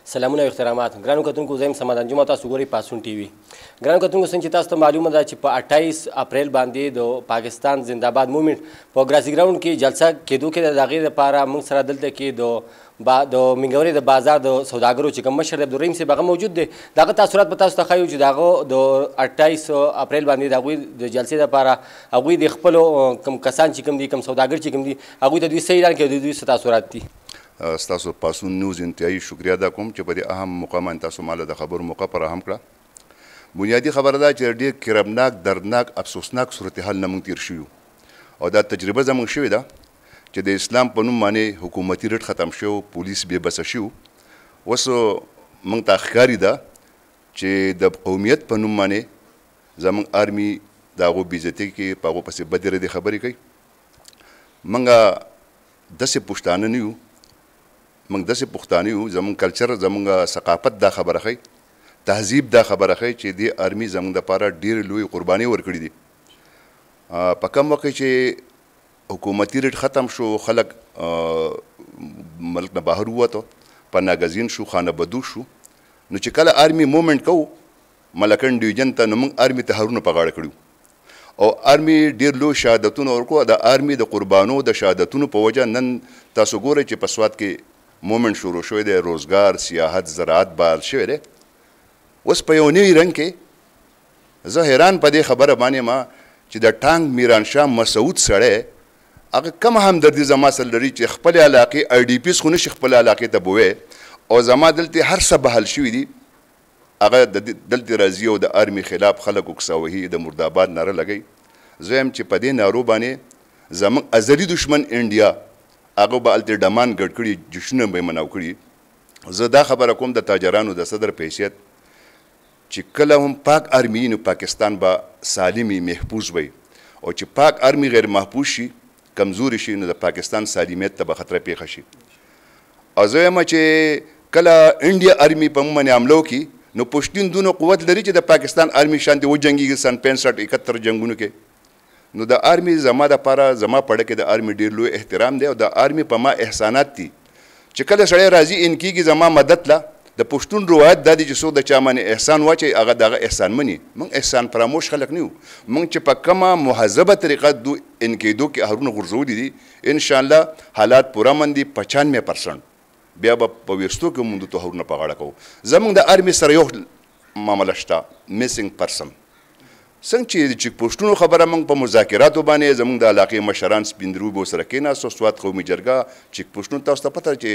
سلامونه او احترامات ګرانو کتونکو زه یم صمد انجم او تاسو ګورئ پاسون ټي وي. ګرانو کتونکو څنګه چې تاسو ته معلومه ده چې په 28 اپریل باندې د پاکستان زنده‌باد موومنټ په ګراسي ګراوند کې جلسه کېدو کې د هغې دپاره موږ سره دلته کې د منګورې د بازار د سوداګرو چې کوم مشر دی عبدالرحیم صاحب هغه موجود دی. د هغه تاثرات به تاسو ته ښیو چې د هغه د 28 اپریل باندې د هغوی د جلسې دپاره هغوی د خپلو کوم کسان چې کوم دي کوم سوداګر چې کوم دي هغوی ته دوی څه اعلان کوي دوی څه تاثرات دي. ستاسو پاسون نیوز انتهایی شکریه ادا کوم چې په دې اهم مقام تاسو ماله د خبرو موقع فراهم کړه. بنیادي خبره ده چې ډېر کربناک دردناک افسوسناک صورتحال نه موږ تېر شوي او دا تجربه زموږ شوې ده چې د اسلام په نوم باندې حکومتي رټ ختم شو، پولیس بې بسه شو. اوس موږ ته ښکاري ده چې د قومیت په نوم باندې زموږ آرمي د هغو بېعزتۍ کې په هغو پسې بدې ردې خبرې کوي. موږ داسې پښتانه نه یو، موږ داسې پښتانه یو، زموږ کلچر زموږ ثقافت دا خبره ښیي، تهذیب دا خبره ښیي چې دې آرمي زموږ دپاره ډېرې لویې قربانۍ ورکړي دي. په کم وخت چې حکومتي ریټ ختم شو، خلک ملک نه بهر ووتو، پناهګزین شو، خانه بدو شو، نو چې کله آرمي موومنټ کوو ملکنډ ډویژن ته، نو موږ آرمي ته هرونه په غاړه کړو او آرمي ډېر لوی شهادتونه ورکړو. د آرمي د قربانو د شهادتونو په وجه نن تاسو ګورئ چې په سوات کې موومنټ شروع شوی دی، روزګار، سیاحت، زراعت بحال شوی دی. اوس په یو نوي رنګ کې زه حیران په دې خبره باندې ما چې د ټانګ میرانشاه مسعود سړی هغه کم همدردي زما سره لري چې خپل علاقې آی ډي پیز خو نشي خپل علاقې ته بوی او زما دلته هر څه بحال شوي دي. هغه دلته راځي او د آرمي خلاف خلک وکساوهي د مرداباد ناره لګوي. زه یم چې په دې نارو باندې زموږ ازلي دشمن انډیا هغه به هلته ډمان ګډ کړي، جشنونه به یې مناو کړي. زه دا خبره کوم د تاجرانو د صدر په حیثیت چې کله هم پاک آرمي نو پاکستان به سالمي محفوظ وي او چې پاک آرمي غیر محفوظ شي، کمزوري شي، نو د پاکستان سالمیت ته به خطره پیښه شي. او زه یم چې کله انډیا آرمي په موږ باندې حمله وکړي نو پښتون دونه قوت لري چې د پاکستان آرمي شانتې وجنګېږي سن 65-71 جنګونو کې. نو د آرمي زما دپاره زما پړه کې د آرمي ډېر لوی احترام دی او د آرمي په ما احسانات دي چې کله سړی راځي ان کېږي زما مدد له. د پښتون روایت دا دی چې څوک د چا باندې احسان واچوي هغه د هغه احسان مني. موږ احسان فراموش خلک نه یو. موږ چې په کومه مهذبه طریقه دو ان کېدو کې هرونه غورځولي دي، انشاءالله حالات پوره من دي 95%. بیا به په ویستو کې موږ ته هرونه په غاړه کوو. زموږ د آرمي سره یو معامله شته، میسنګ پرسن. څنګه چې چې پښتونو خبره موږ په مذاکراتو باندې زموږ د علاقې مشران سپین دروبو سره کېناستو، سوات قومي جرګه چې پښتون تاسو ته پته چې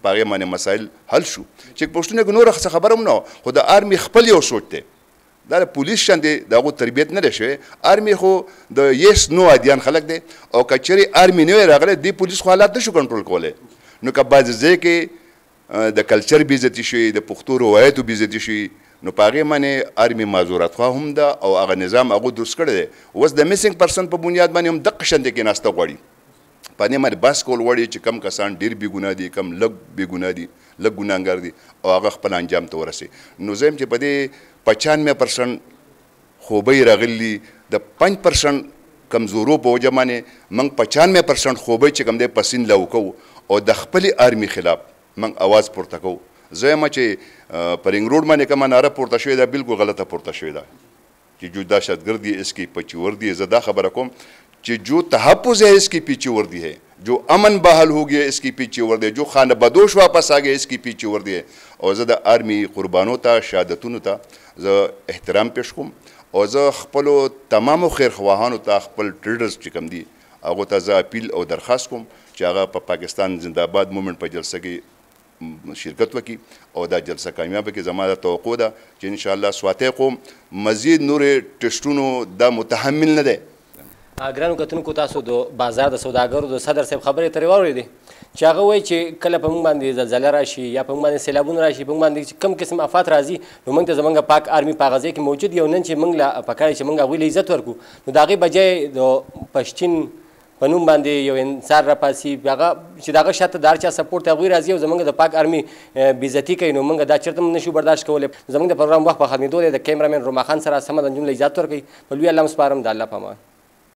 په هغې باندې مسایل حل شو. چې پښتون کې نوره څه خبره هم نه وه، خو د آرمي خپل یو سوچ دی. دا د پولیس شاندې د هغو تربیت نه دی شوی. آرمي خو د یس نو عادیان خلک دی او که چېرې آرمي نه وی راغلی دې پولیس خو حالات نشو کنټرول کولی. نو که بعضې ځای کې د کلچر بېعزتي شوي، د پښتو روایتو بېعزتي شوي، نو په هغې باندې آرمي معذورت خواه هم ده او هغه نظام هغو درست کړی دی. اوس د میسنګ پرسن په بنیاد باندې هم دقه شانتې کېناسته غواړي. په دې باندې بحث کول غواړي چې کم کسان ډېر بې ګناه دي، کم لږ بې ګناه دي، لږ ګناهګار دي او هغه خپل انجام ته ورسي. نو زه یم چې په دې 95% خوبۍ راغلي، د 5% کمزورو په وجه باندې موږ 95% خوبۍ چې کوم دی په سین لاو کوو او د خپلې آرمي خلاف موږ اواز پورته کوو. زه یم چې په رینګ روډ باندې کومه ناره پورته شوې ده بلکل غلطه پورته شوې ده چې جو دهشتګرد ہے اس کی پیچی وردی ہے. زه دا خبره کوم چې جو تحفظ ہے اس کی پیچی وردی ہے، جو امن بحال ہو گیا اس کی پیچی وردی ہے، جو خانه بدوش واپس آ گیا اس کی پیچی وردی ہے. او زه د آرمي قربانو ته، شهادتونو ته زه احترام پیش کوم او زه خپلو تمامو خیرخواهانو ته، خپل ټریډرز چې کوم دي هغو ته زه اپیل او درخواست کوم چې هغه په پاکستان زنده‌باد موومنټ په جلسه کې شرکت وکړي او دا جلسه کامیابه کې. زما دا توقع ده چې انشاءالله سواتی قوم مزید نورې ټسټونو دا متحمل نه دی. ګرانو کتونکو تاسو د بازار د سوداګرو د صدر صاحب خبرې ترې واورېدې چې هغه وایي چې کله په موږ باندې زلزله راشي یا په موږ باندې سیلابونه راشي، په موږ باندې کوم قسم افات راځي، نو موږ ته زموږ پاک آرمي په هغه ځای کې موجود یو نن چې موږ له پکار چې موږ هغوی له عزت ورکړو، نو د هغې بجای د پښتین په نوم باندې یو انسان راپاسي هغه چې د هغه شاته د هر چا سپورټ هغوی راځي او زموږ د پاک آرمي بېعزتي کوي، نو موږ دا چېرته هم نشو برداشت کولی. زموږ د پروګرام وخت په ختمېدو دی. د کیمرامین روما خان سره صمد انجم له اجازت ورکوي. په لوی الله مسپارم. د الله په امان.